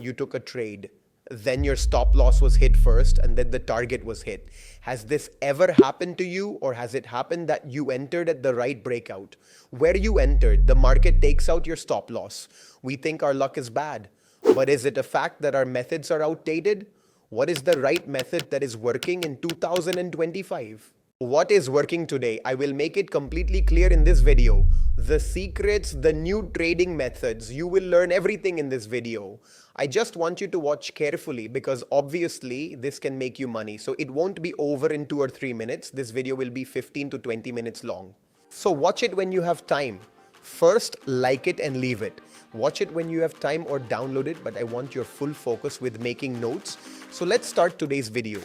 you took a trade, then your stop loss was hit first and then the target was hit. Has this ever happened to you, or has it happened that you entered at the right breakout? Where you entered, the market takes out your stop loss. We think our luck is bad. But is it a fact that our methods are outdated? What is the right method that is working in 2025? What is working today? I will make it completely clear in this video. The secrets, the new trading methods, you will learn everything in this video. I just want you to watch carefully because obviously this can make you money. So it won't be over in 2 or 3 minutes. This video will be 15 to 20 minutes long. So watch it when you have time. First, like it and leave it. Watch it when you have time or download it, but I want your full focus with making notes. So let's start today's video.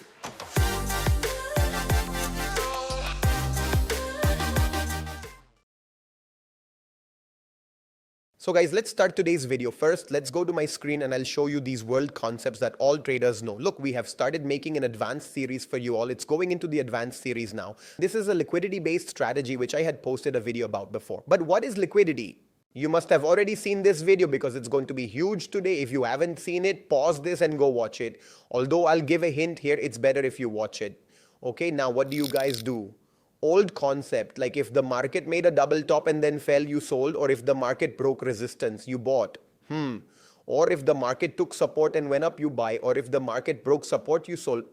So guys, let's start today's video. First, let's go to my screen and I'll show you these world concepts that all traders know. Look, we have started making an advanced series for you all. It's going into the advanced series now. This is a liquidity-based strategy, which I had posted a video about before. But what is liquidity? You must have already seen this video because it's going to be huge today. If you haven't seen it, pause this and go watch it. Although I'll give a hint here, it's better if you watch it. Okay, now what do you guys do? Old concept, like if the market made a double top and then fell, you sold, or if the market broke resistance, you bought. Or if the market took support and went up, you buy, or if the market broke support, you sold.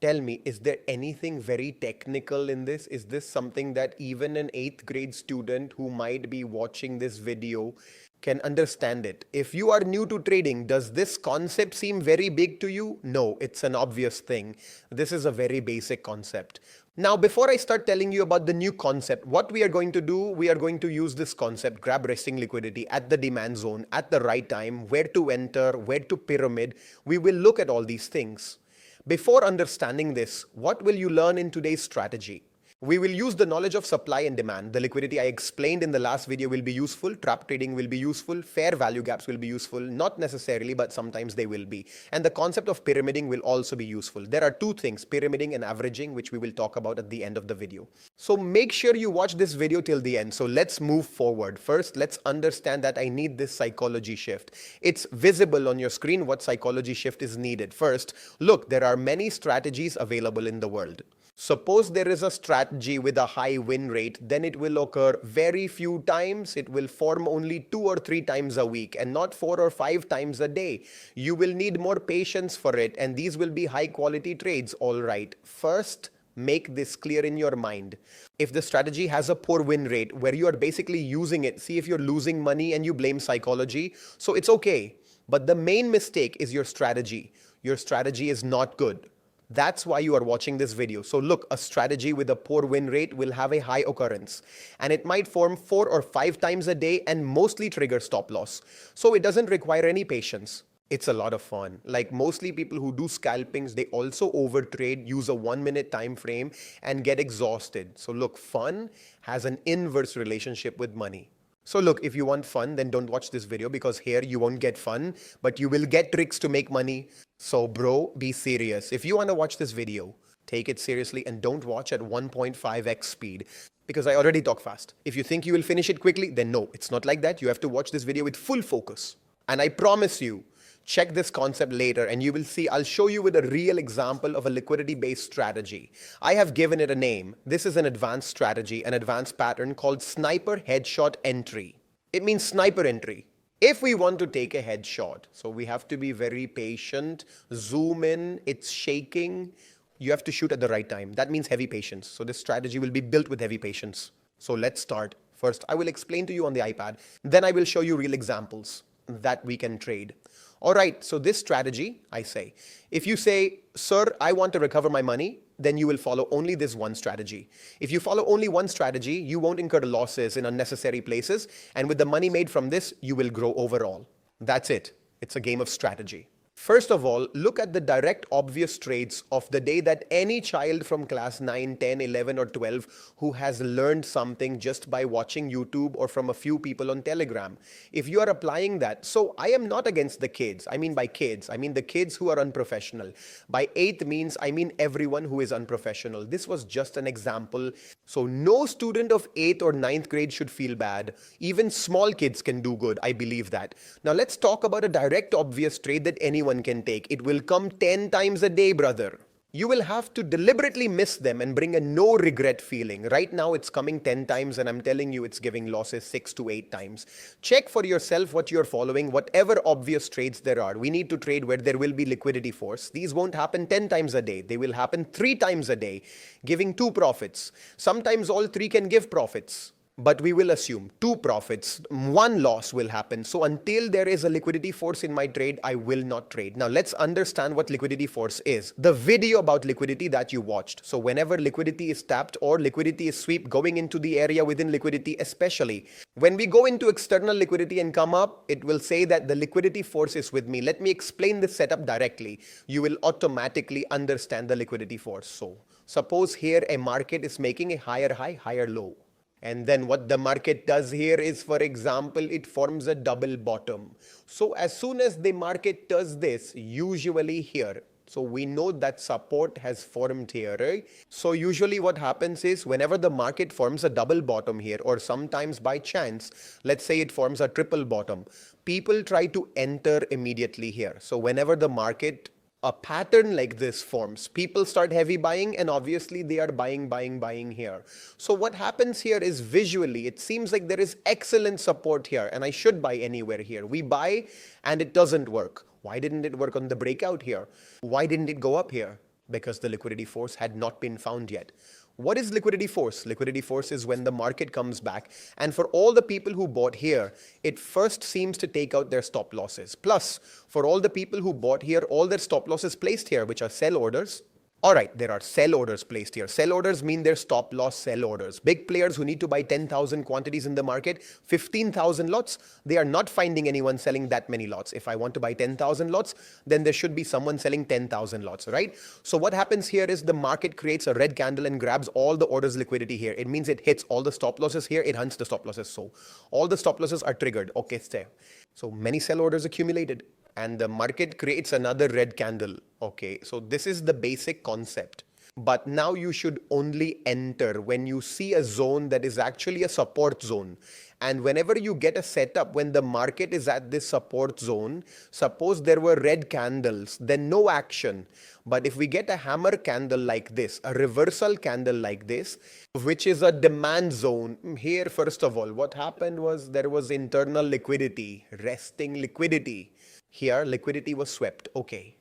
Tell me, is there anything very technical in this? Is this something that even an 8th grade student who might be watching this video can understand it? If you are new to trading, does this concept seem very big to you? No, it's an obvious thing. This is a very basic concept. Now, before I start telling you about the new concept, what we are going to do, we are going to use this concept, grab resting liquidity at the demand zone, at the right time, where to enter, where to pyramid. We will look at all these things. Before understanding this, what will you learn in today's strategy? We will use the knowledge of supply and demand. The liquidity I explained in the last video will be useful. Trap trading will be useful. Fair value gaps will be useful. Not necessarily, but sometimes they will be. And the concept of pyramiding will also be useful. There are two things, pyramiding and averaging, which we will talk about at the end of the video. So make sure you watch this video till the end. So let's move forward. First, let's understand that I need this psychology shift. It's visible on your screen what psychology shift is needed. First, look, there are many strategies available in the world. Suppose there is a strategy with a high win rate, then it will occur very few times. It will form only 2 or 3 times a week and not 4 or 5 times a day. You will need more patience for it, and these will be high quality trades. All right. First, make this clear in your mind. If the strategy has a poor win rate where you are basically using it, see if you're losing money and you blame psychology. So it's okay. But the main mistake is your strategy. Your strategy is not good. That's why you are watching this video. So look, a strategy with a poor win rate will have a high occurrence and it might form 4 or 5 times a day and mostly trigger stop loss. So it doesn't require any patience. It's a lot of fun. Like mostly people who do scalpings, they also overtrade, use a 1-minute time frame and get exhausted. So look, fun has an inverse relationship with money. So look, if you want fun, then don't watch this video because here you won't get fun, but you will get tricks to make money. So bro, be serious. If you want to watch this video, take it seriously and don't watch at 1.5x speed because I already talk fast. If you think you will finish it quickly, then no, it's not like that. You have to watch this video with full focus. And I promise you, check this concept later and you will see I'll show you with a real example of a liquidity-based strategy. I have given it a name. This is an advanced strategy, an advanced pattern called sniper headshot entry. It means sniper entry. If we want to take a headshot, so we have to be very patient, zoom in, it's shaking. You have to shoot at the right time. That means heavy patience. So this strategy will be built with heavy patience. So let's start. First, I will explain to you on the iPad. Then I will show you real examples that we can trade. All right, so this strategy, I say, if you say, sir, I want to recover my money, then you will follow only this one strategy. If you follow only one strategy, you won't incur losses in unnecessary places. And with the money made from this, you will grow overall. That's it. It's a game of strategy. First of all, look at the direct obvious trades of the day that any child from class 9, 10, 11 or 12 who has learned something just by watching YouTube or from a few people on Telegram. If you are applying that, so I am not against the kids. I mean by kids, I mean the kids who are unprofessional. By 8th means I mean everyone who is unprofessional. This was just an example. So no student of 8th or 9th grade should feel bad. Even small kids can do good. I believe that. Now let's talk about a direct obvious trade that anyone can take. It will come 10 times a day, brother. You will have to deliberately miss them and bring a no regret feeling. Right now it's coming 10 times and I'm telling you it's giving losses 6 to 8 times. Check for yourself what you're following, whatever obvious trades there are. We need to trade where there will be liquidity force. These won't happen 10 times a day. They will happen 3 times a day, giving 2 profits. Sometimes all 3 can give profits. But we will assume 2 profits, 1 loss will happen. So until there is a liquidity force in my trade, I will not trade. Now let's understand what liquidity force is. The video about liquidity that you watched. So whenever liquidity is tapped or liquidity is sweep going into the area within liquidity, especially when we go into external liquidity and come up, it will say that the liquidity force is with me. Let me explain this setup directly. You will automatically understand the liquidity force. So suppose here a market is making a higher high, higher low. And then what the market does here is, for example, it forms a double bottom. So as soon as the market does this, usually here, so we know that support has formed here, right? So usually what happens is whenever the market forms a double bottom here, or sometimes by chance, let's say it forms a triple bottom, people try to enter immediately here. So whenever the market a pattern like this forms, people start heavy buying and obviously they are buying here. So what happens here is visually, it seems like there is excellent support here and I should buy anywhere here. We buy and it doesn't work. Why didn't it work on the breakout here? Why didn't it go up here? Because the liquidity force had not been found yet. What is liquidity force? Liquidity force is when the market comes back, and for all the people who bought here, it first seems to take out their stop losses. Plus, for all the people who bought here, all their stop losses placed here, which are sell orders. Alright, there are sell orders placed here. Sell orders mean they're stop loss sell orders. Big players who need to buy 10,000 quantities in the market, 15,000 lots, they are not finding anyone selling that many lots. If I want to buy 10,000 lots, then there should be someone selling 10,000 lots, right? So what happens here is the market creates a red candle and grabs all the orders liquidity here. It means it hits all the stop losses here, it hunts the stop losses. So all the stop losses are triggered. Okay, stay. So many sell orders accumulated. And the market creates another red candle. Okay, so this is the basic concept. But now you should only enter when you see a zone that is actually a support zone. And whenever you get a setup when the market is at this support zone, suppose there were red candles, then no action. But if we get a hammer candle like this, a reversal candle like this, which is a demand zone, here first of all, what happened was there was internal liquidity, resting liquidity. Here, liquidity was swept. Okay.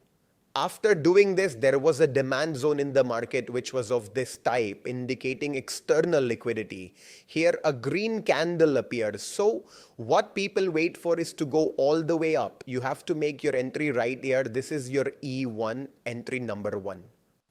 After doing this, there was a demand zone in the market which was of this type, indicating external liquidity. Here, a green candle appears. So, what people wait for is to go all the way up. You have to make your entry right here. This is your E1, entry number 1.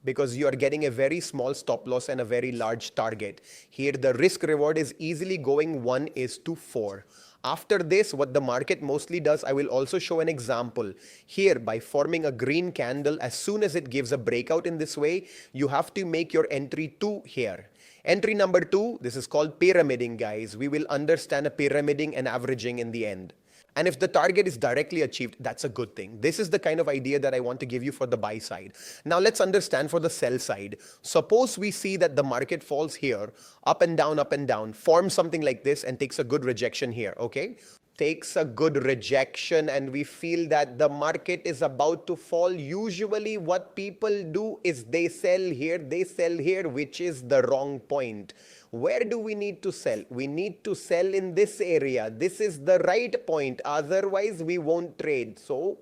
Because you are getting a very small stop loss and a very large target. Here, the risk reward is easily going 1:4. After this, what the market mostly does, I will also show an example. Here, by forming a green candle, as soon as it gives a breakout in this way, you have to make your entry 2 here. Entry number 2, this is called pyramiding, guys. We will understand a pyramiding and averaging in the end. And if the target is directly achieved, that's a good thing. This is the kind of idea that I want to give you for the buy side. Now let's understand for the sell side. Suppose we see that the market falls here, up and down, forms something like this and takes a good rejection here, okay? Takes a good rejection and we feel that the market is about to fall. Usually what people do is they sell here, which is the wrong point. Where do we need to sell? We need to sell in this area. This is the right point. Otherwise, we won't trade. So,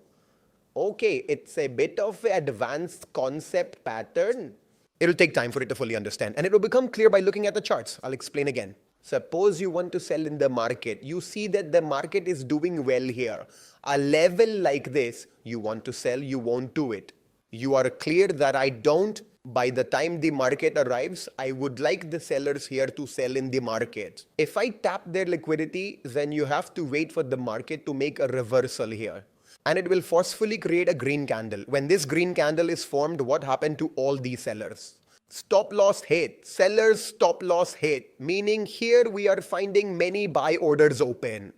okay, it's a bit of an advanced concept pattern. It'll take time for it to fully understand. And it will become clear by looking at the charts. I'll explain again. Suppose you want to sell in the market. You see that the market is doing well here. A level like this, you want to sell, you won't do it. You are clear that I don't. By the time the market arrives, I would like the sellers here to sell in the market. If I tap their liquidity, then you have to wait for the market to make a reversal here. and it will forcefully create a green candle. When this green candle is formed, what happened to all these sellers? Stop loss hit. Sellers stop loss hit. Meaning here we are finding many buy orders open.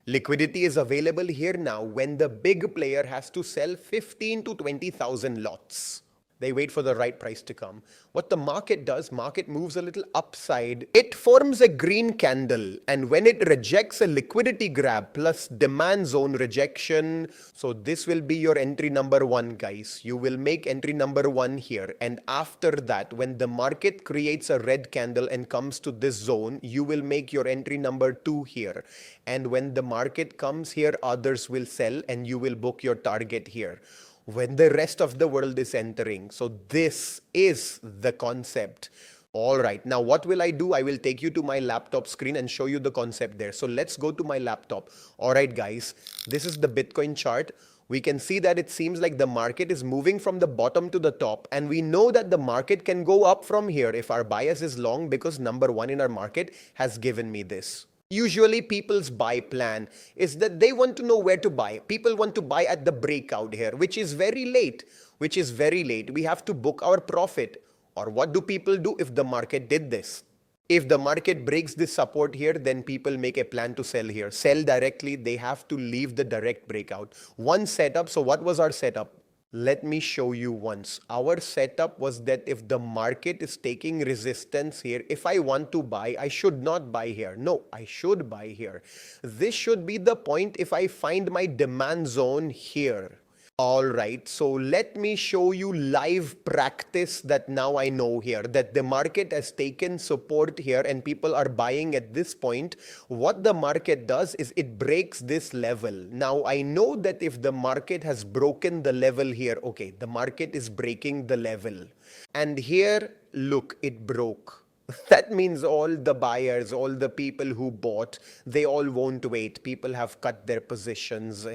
Liquidity is available here now when the big player has to sell 15 to 20,000 lots. They wait for the right price to come. What the market does, market moves a little upside. It forms a green candle, and when it rejects a liquidity grab plus demand zone rejection, so this will be your entry number 1, guys. You will make entry number 1 here, and after that, when the market creates a red candle and comes to this zone, you will make your entry number 2 here. And when the market comes here, others will sell and you will book your target here when the rest of the world is entering. So this is the concept. All right, now what will I do? I will take you to my laptop screen and show you the concept there. So let's go to my laptop. All right, guys, this is the Bitcoin chart. We can see that it seems like the market is moving from the bottom to the top, and we know that the market can go up from here if our bias is long, because number 1 in our market has given me this. Usually people's buy plan is that they want to know where to buy. People want to buy at the breakout here, which is very late, We have to book our profit. Or what do people do if the market did this? If the market breaks this support here, then people make a plan to sell here. Sell directly, they have to leave the direct breakout. One setup, so what was our setup? Let me show you once. Our setup was that if the market is taking resistance here, if I want to buy, I should not buy here. No, I should buy here. This should be the point if I find my demand zone here. All right, so let me show you live practice that now I know here, that the market has taken support here and people are buying at this point. What the market does is it breaks this level. Now I know that if the market has broken the level here, okay, the market is breaking the level. And here, look, it broke. That means all the buyers, all the people who bought, they all won't wait. People have cut their positions.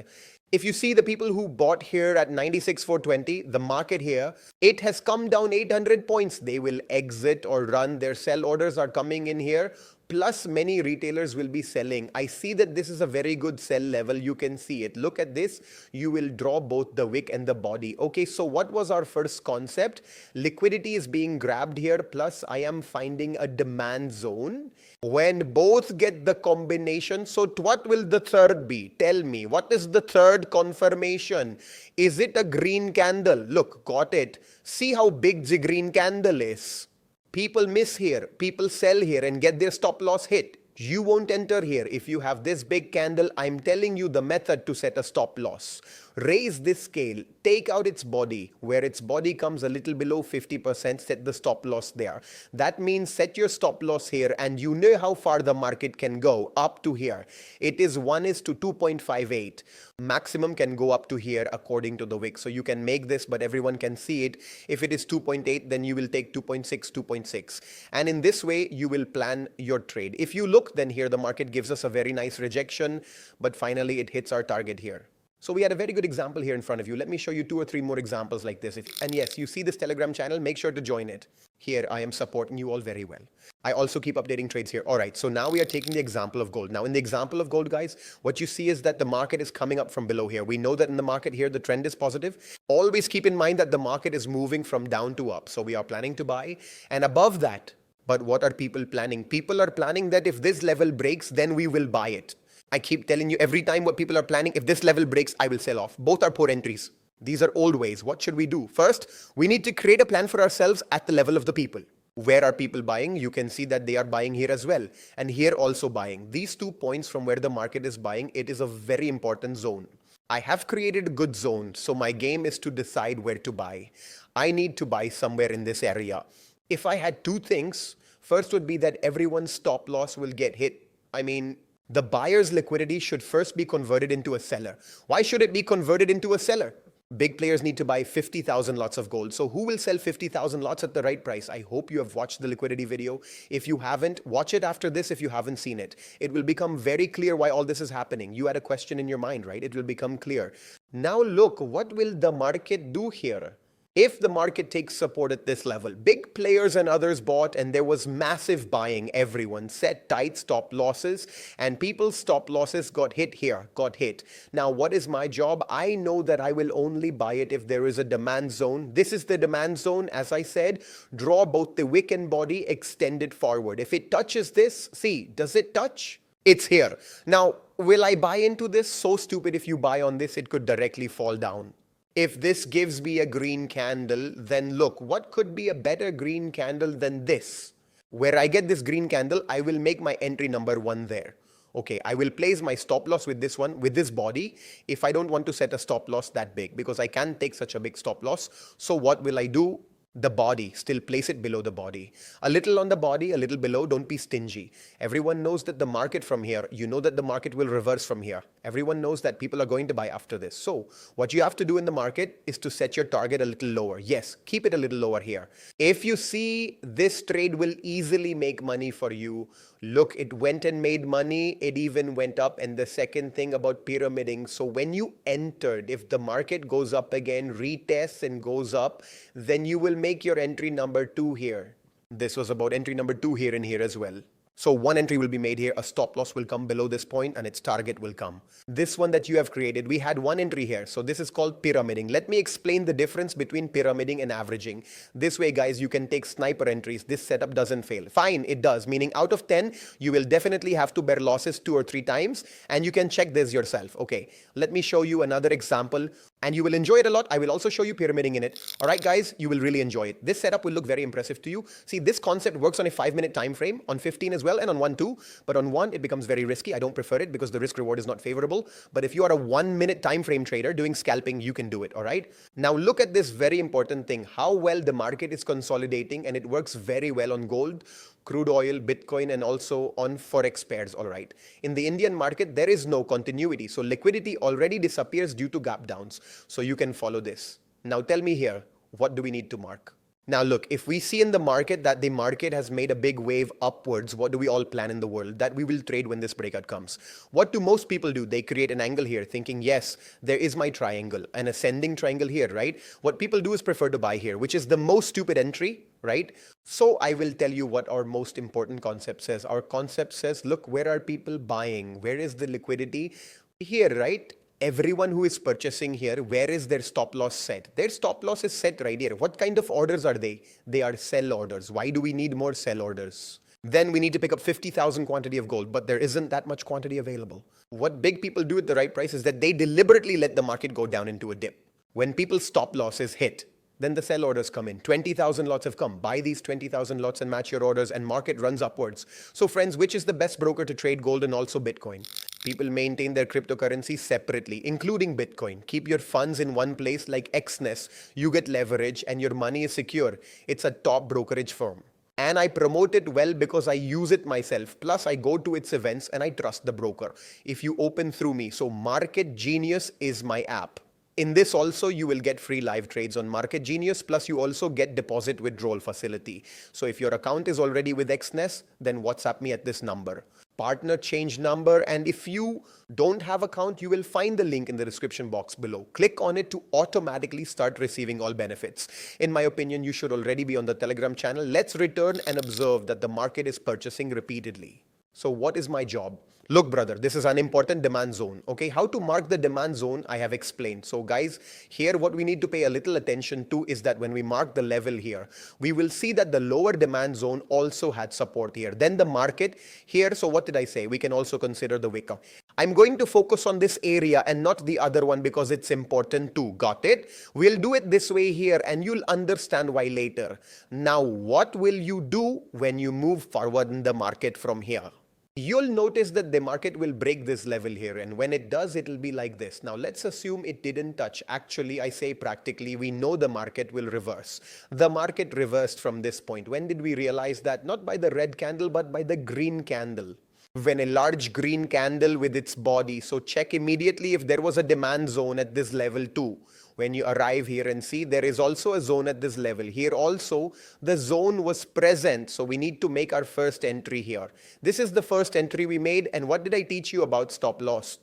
If you see the people who bought here at 96,420, the market here, it has come down 800 points. They will exit or run. Their sell orders are coming in here. Plus many retailers will be selling. I see that this is a very good sell level. You can see it. Look at this. You will draw both the wick and the body. Okay, so what was our first concept? Liquidity is being grabbed here. Plus I am finding a demand zone. When both get the combination, so what will the third be? Tell me, what is the third confirmation? Is it a green candle? Look, got it. See how big the green candle is. People miss here, people sell here and get their stop loss hit. You won't enter here if you have this big candle. I'm telling you the method to set a stop loss. Raise this scale, take out its body. Where its body comes a little below 50%, set the stop loss there. That means set your stop loss here and you know how far the market can go, up to here. It is 1:2.58. Maximum can go up to here according to the wick. So you can make this, but everyone can see it. If it is 2.8, then you will take 2.6, 2.6. And in this way, you will plan your trade. If you look, then here the market gives us a very nice rejection, but finally it hits our target here. So we had a very good example here in front of you. Let me show you 2 or 3 more examples like this. And yes, you see this Telegram channel, make sure to join it. Here, I am supporting you all very well. I also keep updating trades here. All right, so now we are taking the example of gold. Now in the example of gold, guys, what you see is that the market is coming up from below here. We know that in the market here, the trend is positive. Always keep in mind that the market is moving from down to up. So we are planning to buy. And above that, but what are people planning? People are planning that if this level breaks, then we will buy it. I keep telling you every time what people are planning, if this level breaks, I will sell off. Both are poor entries. These are old ways. What should we do? First, we need to create a plan for ourselves at the level of the people. Where are people buying? You can see that they are buying here as well. And here also buying. These 2 points from where the market is buying, it is a very important zone. I have created a good zone. So my game is to decide where to buy. I need to buy somewhere in this area. If I had 2 things, first would be that everyone's stop loss will get hit. I mean, the buyer's liquidity should first be converted into a seller. Why should it be converted into a seller? Big players need to buy 50,000 lots of gold. So who will sell 50,000 lots at the right price? I hope you have watched the liquidity video. If you haven't, watch it after this if you haven't seen it. It will become very clear why all this is happening. You had a question in your mind, right? It will become clear. Now look, what will the market do here? If the market takes support at this level, big players and others bought and there was massive buying, everyone set tight stop losses and people's stop losses got hit here, got hit. Now, what is my job? I know that I will only buy it if there is a demand zone. This is the demand zone. As I said, draw both the wick and body, extend it forward. If it touches this, see, does it touch? It's here. Now, will I buy into this? So stupid, if you buy on this, it could directly fall down. If this gives me a green candle, then look, what could be a better green candle than this? Where I get this green candle, I will make my entry number 1 there. Okay, I will place my stop loss with this one, with this body, if I don't want to set a stop loss that big, because I can't take such a big stop loss. So what will I do? The body, still place it below the body. A little on the body, a little below, don't be stingy. Everyone knows that the market from here, you know that the market will reverse from here. Everyone knows that people are going to buy after this. So what you have to do in the market is to set your target a little lower. Yes, keep it a little lower here. If you see this trade will easily make money for you, look, it went and made money, it even went up. And the second thing about pyramiding, so when you entered, if the market goes up again, retests and goes up, then you will make your entry number 2 here. This was about entry number 2 here and here as well. So one entry will be made here, a stop loss will come below this point and its target will come. This one that you have created, we had one entry here. So this is called pyramiding. Let me explain the difference between pyramiding and averaging. This way, guys, you can take sniper entries. This setup doesn't fail. Fine, it does. Meaning out of 10, you will definitely have to bear losses 2 or 3 times and you can check this yourself. Okay, let me show you another example and you will enjoy it a lot. I will also show you pyramiding in it. All right, guys, you will really enjoy it. This setup will look very impressive to you. See, this concept works on a 5-minute time frame, on 15 as well, and on 1 too. But on 1, it becomes very risky. I don't prefer it because the risk reward is not favorable. But if you are a 1-minute time frame trader doing scalping, you can do it. All right. Now look at this very important thing, how well the market is consolidating, and it works very well on gold, crude oil, Bitcoin, and also on Forex pairs. All right. In the Indian market, there is no continuity. So liquidity already disappears due to gap downs. So you can follow this. Now tell me here, what do we need to mark? Now look, if we see in the market that the market has made a big wave upwards, what do we all plan in the world? That we will trade when this breakout comes. What do most people do? They create an angle here thinking, yes, there is my triangle, an ascending triangle here, right? What people do is prefer to buy here, which is the most stupid entry, right? So I will tell you what our most important concept says. Our concept says, look, where are people buying? Where is the liquidity? Here, right? Everyone who is purchasing here, where is their stop loss set? Their stop loss is set right here. What kind of orders are they? They are sell orders. Why do we need more sell orders? Then we need to pick up 50,000 quantity of gold, but there isn't that much quantity available. What big people do at the right price is that they deliberately let the market go down into a dip. When people's stop loss is hit, then the sell orders come in. 20,000 lots have come. Buy these 20,000 lots and match your orders and market runs upwards. So friends, which is the best broker to trade gold and also Bitcoin? People maintain their cryptocurrency separately, including Bitcoin. Keep your funds in one place like Exness. You get leverage and your money is secure. It's a top brokerage firm. And I promote it well because I use it myself. Plus, I go to its events and I trust the broker. If you open through me, so Market Genius is my app. In this also, you will get free live trades on Market Genius, plus you also get deposit withdrawal facility. So if your account is already with Exness, then WhatsApp me at this number. Partner change number, and if you don't have account, you will find the link in the description box below. Click on it to automatically start receiving all benefits. In my opinion, you should already be on the Telegram channel. Let's return and observe that the market is purchasing repeatedly. So what is my job? Look, brother, this is an important demand zone. Okay, how to mark the demand zone, I have explained. So guys, here what we need to pay a little attention to is that when we mark the level here, we will see that the lower demand zone also had support here. Then the market here, so what did I say? We can also consider the wick up. I'm going to focus on this area and not the other one because it's important too. Got it? We'll do it this way here and you'll understand why later. Now, what will you do when you move forward in the market from here? You'll notice that the market will break this level here, and when it does, it'll be like this. Now let's assume it didn't touch. Actually, I say practically, we know the market will reverse. The market reversed from this point. When did we realize that? Not by the red candle, but by the green candle. When a large green candle with its body. So check immediately if there was a demand zone at this level too. When you arrive here and see, there is also a zone at this level. Here also, the zone was present. So we need to make our first entry here. This is the first entry we made. And what did I teach you about stop loss?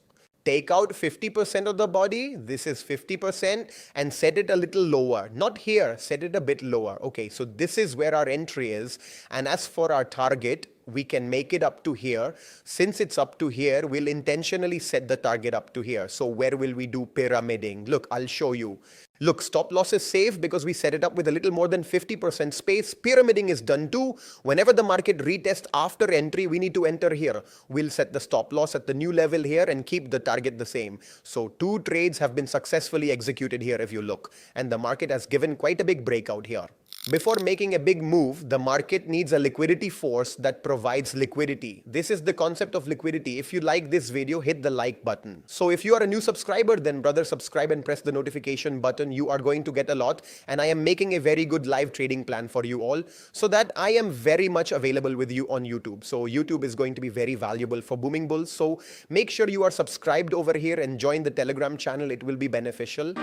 take out 50% of the body, this is 50%, and set it a little lower. Not here, set it a bit lower. Okay, so this is where our entry is. And as for our target, we can make it up to here. Since it's up to here, we'll intentionally set the target up to here. So where will we do pyramiding? Look, I'll show you. Look, stop loss is safe because we set it up with a little more than 50% space. Pyramiding is done too. Whenever the market retests after entry, we need to enter here. We'll set the stop loss at the new level here and keep the target the same. So 2 trades have been successfully executed here if you look. And the market has given quite a big breakout here. Before making a big move, the market needs a liquidity force that provides liquidity. This is the concept of liquidity. If you like this video, hit the like button. So if you are a new subscriber, then brother, subscribe and press the notification button. You are going to get a lot. And I am making a very good live trading plan for you all so that I am very much available with you on YouTube. So YouTube is going to be very valuable for booming bulls. So make sure you are subscribed over here and join the Telegram channel. It will be beneficial.